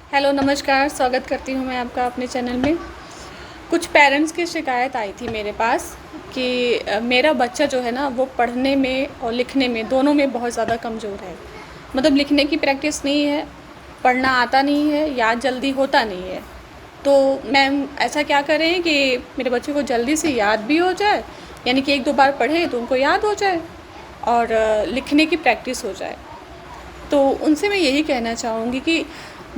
Hello नमस्कार, स्वागत करती हूँ मैं आपका अपने चैनल में। कुछ पेरेंट्स की शिकायत आई थी मेरे पास कि मेरा बच्चा जो है ना वो पढ़ने में और लिखने में दोनों में बहुत ज़्यादा कमज़ोर है। मतलब लिखने की प्रैक्टिस नहीं है, पढ़ना आता नहीं है, याद जल्दी होता नहीं है। तो मैम ऐसा क्या करें कि मेरे बच्चे को जल्दी से याद भी हो जाए, यानी कि 1-2 बार पढ़े तो उनको याद हो जाए और लिखने की प्रैक्टिस हो जाए। तो उनसे मैं यही कहना चाहूँगी कि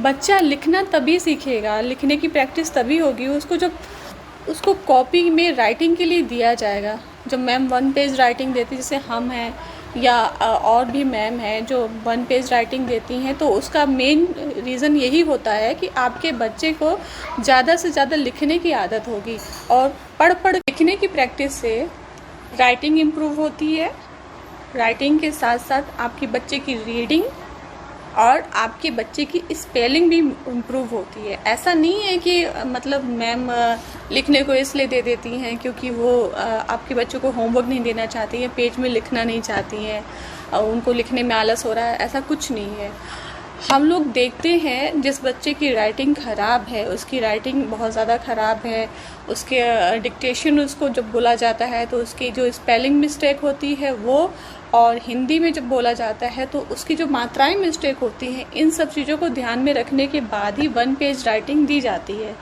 बच्चा लिखना तभी सीखेगा, लिखने की प्रैक्टिस तभी होगी उसको जब उसको कॉपी में राइटिंग के लिए दिया जाएगा। जब मैम 1 पेज राइटिंग देती जैसे हम हैं या और भी मैम हैं जो 1 पेज राइटिंग देती हैं, तो उसका मेन रीज़न यही होता है कि आपके बच्चे को ज़्यादा से ज़्यादा लिखने की आदत होगी और पढ़ लिखने की प्रैक्टिस से राइटिंग इम्प्रूव होती है। राइटिंग के साथ साथ आपके बच्चे की रीडिंग और आपके बच्चे की स्पेलिंग भी इम्प्रूव होती है। ऐसा नहीं है कि मतलब मैम लिखने को इसलिए दे देती हैं क्योंकि वो आपके बच्चों को होमवर्क नहीं देना चाहती हैं, पेज में लिखना नहीं चाहती हैं, उनको लिखने में आलस हो रहा है, ऐसा कुछ नहीं है। हम लोग देखते हैं जिस बच्चे की राइटिंग ख़राब है, उसकी राइटिंग बहुत ज़्यादा ख़राब है, उसके डिक्टेशन उसको जब बोला जाता है तो उसकी जो स्पेलिंग मिस्टेक होती है वो, और हिंदी में जब बोला जाता है तो उसकी जो मात्राएं मिस्टेक होती हैं, इन सब चीज़ों को ध्यान में रखने के बाद ही 1 पेज राइटिंग दी जाती है।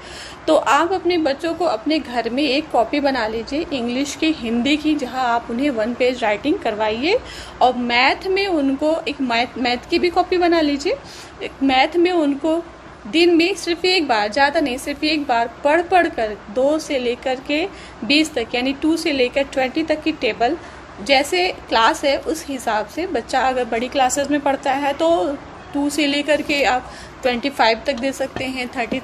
तो आप अपने बच्चों को अपने घर में एक कॉपी बना लीजिए इंग्लिश की, हिंदी की, जहां आप उन्हें 1 पेज राइटिंग करवाइए। और मैथ में उनको एक मैथ की भी कॉपी बना लीजिए। मैथ में उनको दिन में सिर्फ 1 बार, ज़्यादा नहीं, सिर्फ 1 बार पढ़ कर 2 से लेकर के 20 तक, यानी 2 से लेकर 20 तक की टेबल, जैसे क्लास है उस हिसाब से। बच्चा अगर बड़ी क्लासेस में पढ़ता है तो 2 से लेकर के आप 25 तक दे सकते हैं, 30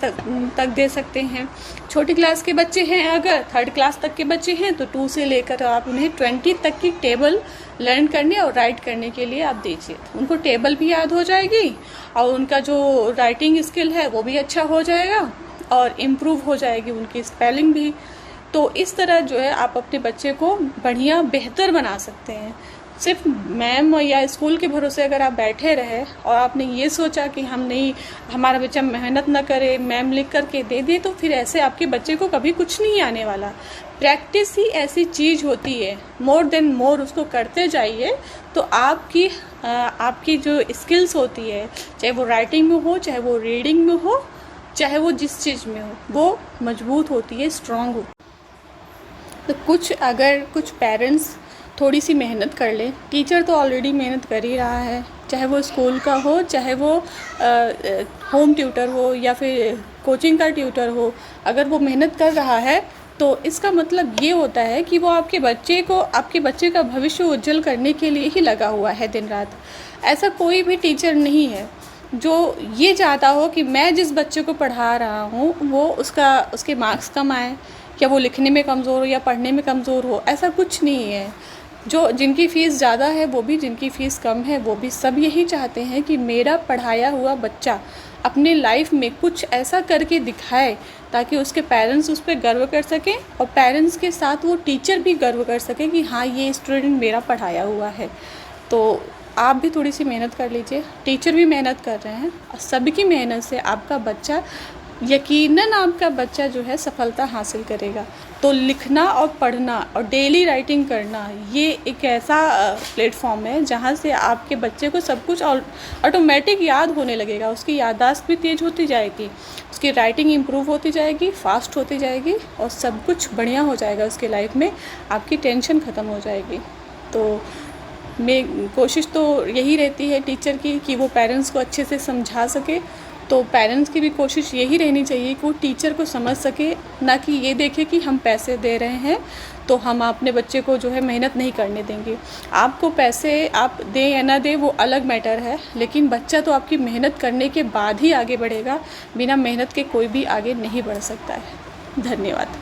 तक दे सकते हैं। छोटी क्लास के बच्चे हैं, अगर 3rd क्लास तक के बच्चे हैं तो 2 से लेकर आप उन्हें 20 तक की टेबल लर्न करने और राइट करने के लिए आप दीजिए। उनको टेबल भी याद हो जाएगी और उनका जो राइटिंग स्किल है वो भी अच्छा हो जाएगा और इम्प्रूव हो जाएगी उनकी स्पेलिंग भी। तो इस तरह जो है आप अपने बच्चे को बढ़िया बेहतर बना सकते हैं। सिर्फ मैम या स्कूल के भरोसे अगर आप बैठे रहे और आपने ये सोचा कि हम नहीं, हमारा बच्चा मेहनत ना करे, मैम लिख करके दे दे, तो फिर ऐसे आपके बच्चे को कभी कुछ नहीं आने वाला। प्रैक्टिस ही ऐसी चीज़ होती है, मोर देन मोर उसको करते जाइए तो आपकी जो स्किल्स होती है, चाहे वो राइटिंग में हो, चाहे वो रीडिंग में हो, चाहे वो जिस चीज़ में हो, वो मजबूत होती है, स्ट्रांग होती है। तो कुछ पेरेंट्स थोड़ी सी मेहनत कर लें, टीचर तो ऑलरेडी मेहनत कर ही रहा है, चाहे वो स्कूल का हो, चाहे वो होम ट्यूटर हो या फिर कोचिंग का ट्यूटर हो। अगर वो मेहनत कर रहा है तो इसका मतलब ये होता है कि वो आपके बच्चे का भविष्य उज्जवल करने के लिए ही लगा हुआ है दिन रात। ऐसा कोई भी टीचर नहीं है जो ये चाहता हो कि मैं जिस बच्चे को पढ़ा रहा हूँ वो उसके मार्क्स कम आए, या वो लिखने में कमज़ोर हो या पढ़ने में कमज़ोर हो। ऐसा कुछ नहीं है। जिनकी फ़ीस ज़्यादा है वो भी, जिनकी फ़ीस कम है वो भी, सब यही चाहते हैं कि मेरा पढ़ाया हुआ बच्चा अपने लाइफ में कुछ ऐसा करके दिखाए ताकि उसके पेरेंट्स उस पर गर्व कर सकें और पेरेंट्स के साथ वो टीचर भी गर्व कर सकें कि हाँ, ये स्टूडेंट मेरा पढ़ाया हुआ है। तो आप भी थोड़ी सी मेहनत कर लीजिए, टीचर भी मेहनत कर रहे हैं और सबकी मेहनत से आपका बच्चा, यकीनन आपका बच्चा जो है सफलता हासिल करेगा। तो लिखना और पढ़ना और डेली राइटिंग करना, ये एक ऐसा प्लेटफॉर्म है जहाँ से आपके बच्चे को सब कुछ ऑटोमेटिक याद होने लगेगा। उसकी याददाश्त भी तेज़ होती जाएगी, उसकी राइटिंग इम्प्रूव होती जाएगी, फास्ट होती जाएगी और सब कुछ बढ़िया हो जाएगा उसके लाइफ में। आपकी टेंशन ख़त्म हो जाएगी। तो कोशिश तो यही रहती है टीचर की कि वो पेरेंट्स को अच्छे से समझा सके। तो पेरेंट्स की भी कोशिश यही रहनी चाहिए कि वो टीचर को समझ सके, ना कि ये देखे कि हम पैसे दे रहे हैं तो हम अपने बच्चे को जो है मेहनत नहीं करने देंगे। आपको पैसे आप दें या ना दें वो अलग मैटर है, लेकिन बच्चा तो आपकी मेहनत करने के बाद ही आगे बढ़ेगा। बिना मेहनत के कोई भी आगे नहीं बढ़ सकता है। धन्यवाद।